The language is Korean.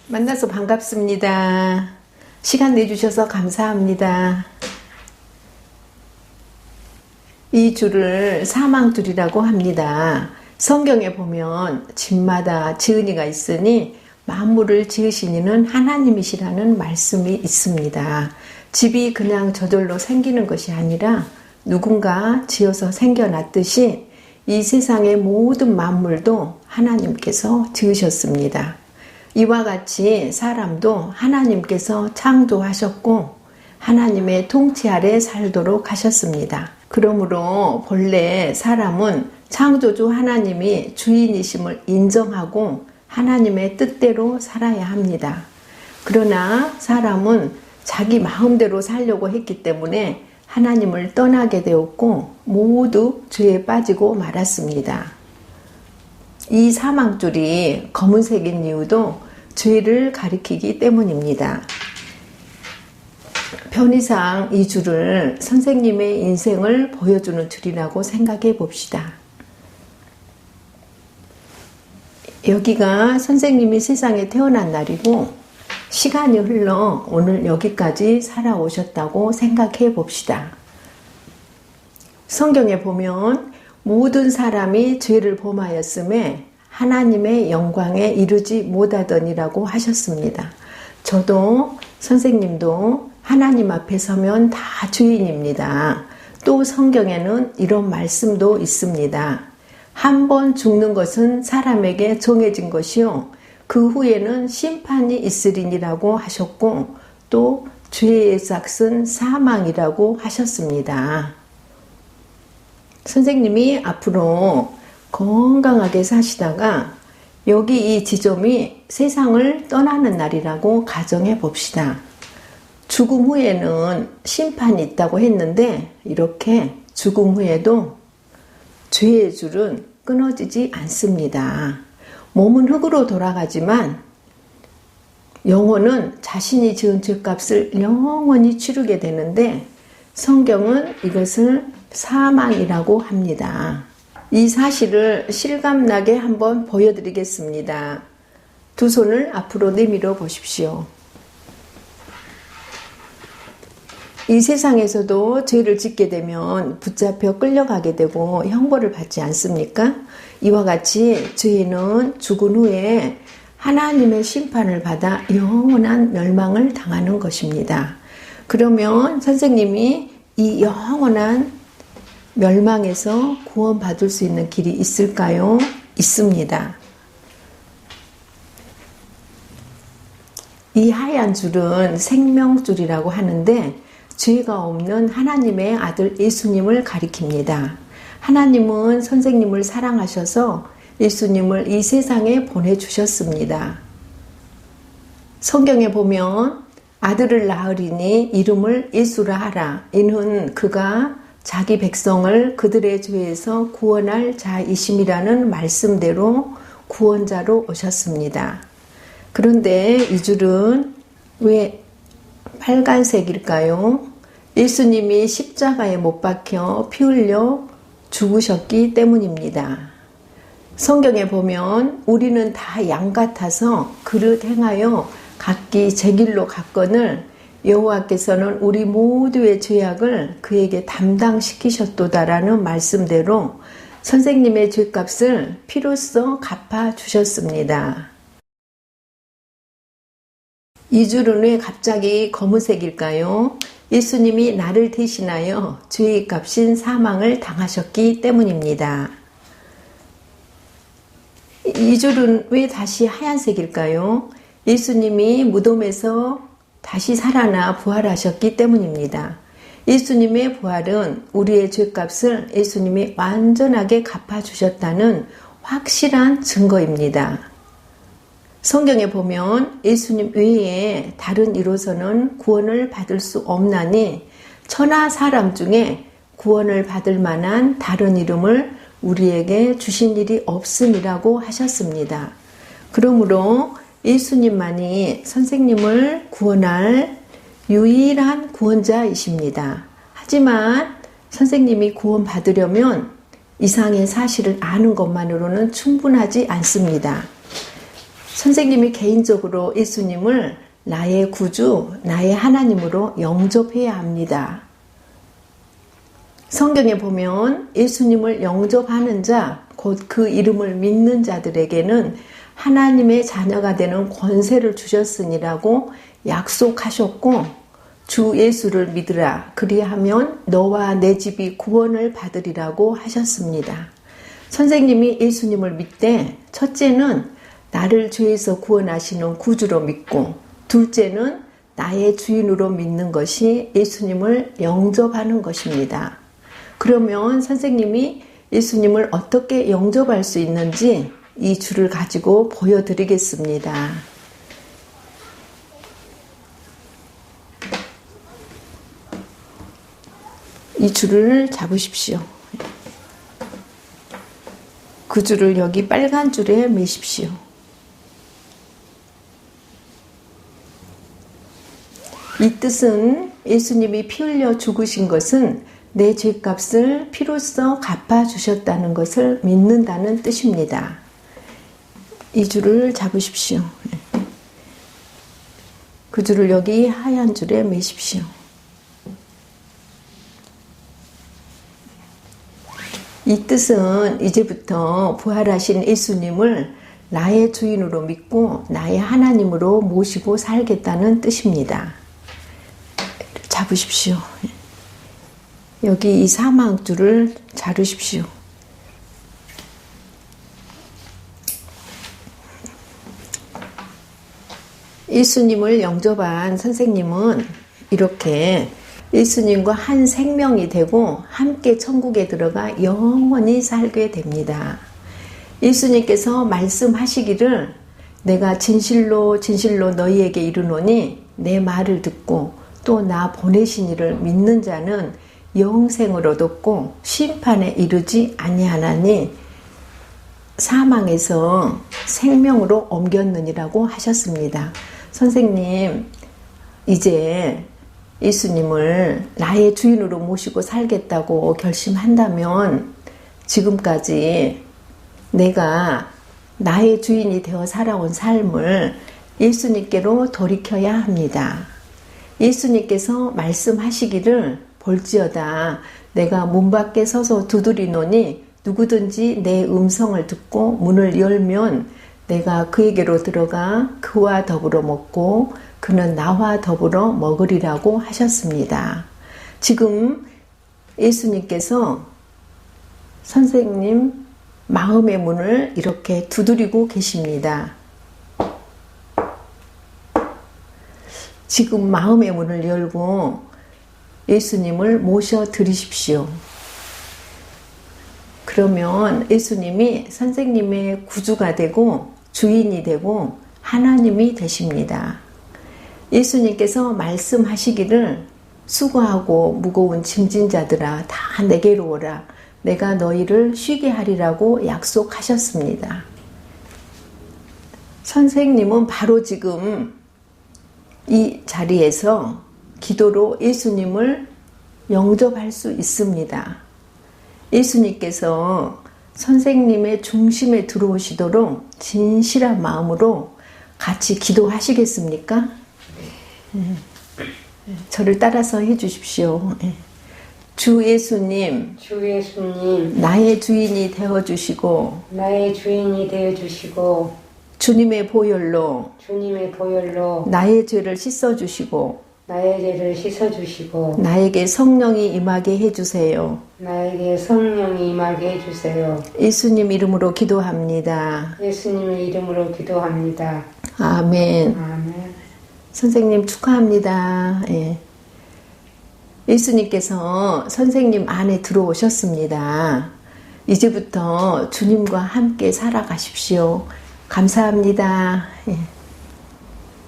만나서 반갑습니다. 시간 내주셔서 감사합니다. 이 줄을 사망줄이라고 합니다. 성경에 보면 집마다 지은이가 있으니 만물을 지으신 이는 하나님이시라는 말씀이 있습니다. 집이 그냥 저절로 생기는 것이 아니라 누군가 지어서 생겨났듯이 이 세상의 모든 만물도 하나님께서 지으셨습니다. 이와 같이 사람도 하나님께서 창조하셨고 하나님의 통치 아래 살도록 하셨습니다. 그러므로 본래 사람은 창조주 하나님이 주인이심을 인정하고 하나님의 뜻대로 살아야 합니다. 그러나 사람은 자기 마음대로 살려고 했기 때문에 하나님을 떠나게 되었고 모두 죄에 빠지고 말았습니다. 이 사망줄이 검은색인 이유도 죄를 가리키기 때문입니다. 편의상 이 줄을 선생님의 인생을 보여주는 줄이라고 생각해 봅시다. 여기가 선생님이 세상에 태어난 날이고 시간이 흘러 오늘 여기까지 살아오셨다고 생각해 봅시다. 성경에 보면 모든 사람이 죄를 범하였음에 하나님의 영광에 이르지 못하더니라고 하셨습니다. 저도 선생님도 하나님 앞에 서면 다 죄인입니다. 또 성경에는 이런 말씀도 있습니다. 한 번 죽는 것은 사람에게 정해진 것이요 그 후에는 심판이 있으리니라고 하셨고 또 죄의 삭은 사망이라고 하셨습니다. 선생님이 앞으로 건강하게 사시다가 여기 이 지점이 세상을 떠나는 날이라고 가정해 봅시다. 죽음 후에는 심판이 있다고 했는데 이렇게 죽음 후에도 죄의 줄은 끊어지지 않습니다. 몸은 흙으로 돌아가지만 영혼은 자신이 지은 죄값을 영원히 치르게 되는데 성경은 이것을 사망이라고 합니다. 이 사실을 실감나게 한번 보여드리겠습니다. 두 손을 앞으로 내밀어 보십시오. 이 세상에서도 죄를 짓게 되면 붙잡혀 끌려가게 되고 형벌을 받지 않습니까? 이와 같이 죄인은 죽은 후에 하나님의 심판을 받아 영원한 멸망을 당하는 것입니다. 그러면 선생님이 이 영원한 멸망에서 구원받을 수 있는 길이 있을까요? 있습니다. 이 하얀 줄은 생명줄이라고 하는데 죄가 없는 하나님의 아들 예수님을 가리킵니다. 하나님은 선생님을 사랑하셔서 예수님을 이 세상에 보내주셨습니다. 성경에 보면 아들을 낳으리니 이름을 예수라 하라. 이는 그가 자기 백성을 그들의 죄에서 구원할 자이심이라는 말씀대로 구원자로 오셨습니다. 그런데 이 줄은 왜 빨간색일까요? 예수님이 십자가에 못 박혀 피 흘려 죽으셨기 때문입니다. 성경에 보면 우리는 다 양 같아서 그릇 행하여 각기 제 길로 갔거늘 여호와께서는 우리 모두의 죄악을 그에게 담당시키셨도다라는 말씀대로 선생님의 죄값을 피로써 갚아주셨습니다. 이 줄은 왜 갑자기 검은색일까요? 예수님이 나를 대신하여 죄의 값인 사망을 당하셨기 때문입니다. 이 줄은 왜 다시 하얀색일까요? 예수님이 무덤에서 다시 살아나 부활하셨기 때문입니다. 예수님의 부활은 우리의 죄값을 예수님이 완전하게 갚아주셨다는 확실한 증거입니다. 성경에 보면 예수님 외에 다른 이로서는 구원을 받을 수 없나니 천하 사람 중에 구원을 받을 만한 다른 이름을 우리에게 주신 일이 없음이라고 하셨습니다. 그러므로 예수님만이 선생님을 구원할 유일한 구원자이십니다. 하지만 선생님이 구원받으려면 이상의 사실을 아는 것만으로는 충분하지 않습니다. 선생님이 개인적으로 예수님을 나의 구주, 나의 하나님으로 영접해야 합니다. 성경에 보면 예수님을 영접하는 자, 곧 그 이름을 믿는 자들에게는 하나님의 자녀가 되는 권세를 주셨으니라고 약속하셨고, 주 예수를 믿으라. 그리하면 너와 내 집이 구원을 받으리라고 하셨습니다. 선생님이 예수님을 믿되 첫째는 나를 죄에서 구원하시는 구주로 믿고, 둘째는 나의 주인으로 믿는 것이 예수님을 영접하는 것입니다. 그러면 선생님이 예수님을 어떻게 영접할 수 있는지 이 줄을 가지고 보여드리겠습니다. 이 줄을 잡으십시오. 그 줄을 여기 빨간 줄에 매십시오. 이 뜻은 예수님이 피 흘려 죽으신 것은 내 죄값을 피로써 갚아주셨다는 것을 믿는다는 뜻입니다. 이 줄을 잡으십시오. 그 줄을 여기 하얀 줄에 매십시오. 이 뜻은 이제부터 부활하신 예수님을 나의 주인으로 믿고 나의 하나님으로 모시고 살겠다는 뜻입니다. 잡으십시오. 여기 이 사망줄을 자르십시오. 예수님을 영접한 선생님은 이렇게 예수님과 한 생명이 되고 함께 천국에 들어가 영원히 살게 됩니다. 예수님께서 말씀하시기를 내가 진실로 진실로 너희에게 이르노니 내 말을 듣고 또 나 보내신 이를 믿는 자는 영생을 얻었고 심판에 이르지 아니하나니 사망에서 생명으로 옮겼느니라고 하셨습니다. 선생님, 이제 예수님을 나의 주인으로 모시고 살겠다고 결심한다면 지금까지 내가 나의 주인이 되어 살아온 삶을 예수님께로 돌이켜야 합니다. 예수님께서 말씀하시기를 볼지어다 내가 문 밖에 서서 두드리노니 누구든지 내 음성을 듣고 문을 열면 내가 그에게로 들어가 그와 더불어 먹고 그는 나와 더불어 먹으리라고 하셨습니다. 지금 예수님께서 선생님 마음의 문을 이렇게 두드리고 계십니다. 지금 마음의 문을 열고 예수님을 모셔 드리십시오. 그러면 예수님이 선생님의 구주가 되고 주인이 되고 하나님이 되십니다. 예수님께서 말씀하시기를 수고하고 무거운 짐진 자들아 다 내게로 오라 내가 너희를 쉬게 하리라고 약속하셨습니다. 선생님은 바로 지금 이 자리에서 기도로 예수님을 영접할 수 있습니다. 예수님께서 선생님의 중심에 들어오시도록 진실한 마음으로 같이 기도하시겠습니까? 저를 따라서 해주십시오. 주 예수님, 나의 주인이 되어주시고, 주님의 보혈로, 나의 죄를 씻어주시고, 나에게 성령이 임하게 해주세요. 예수님 이름으로 기도합니다. 아멘. 선생님 축하합니다. 예. 예수님께서 선생님 안에 들어오셨습니다. 이제부터 주님과 함께 살아가십시오. 감사합니다. 예.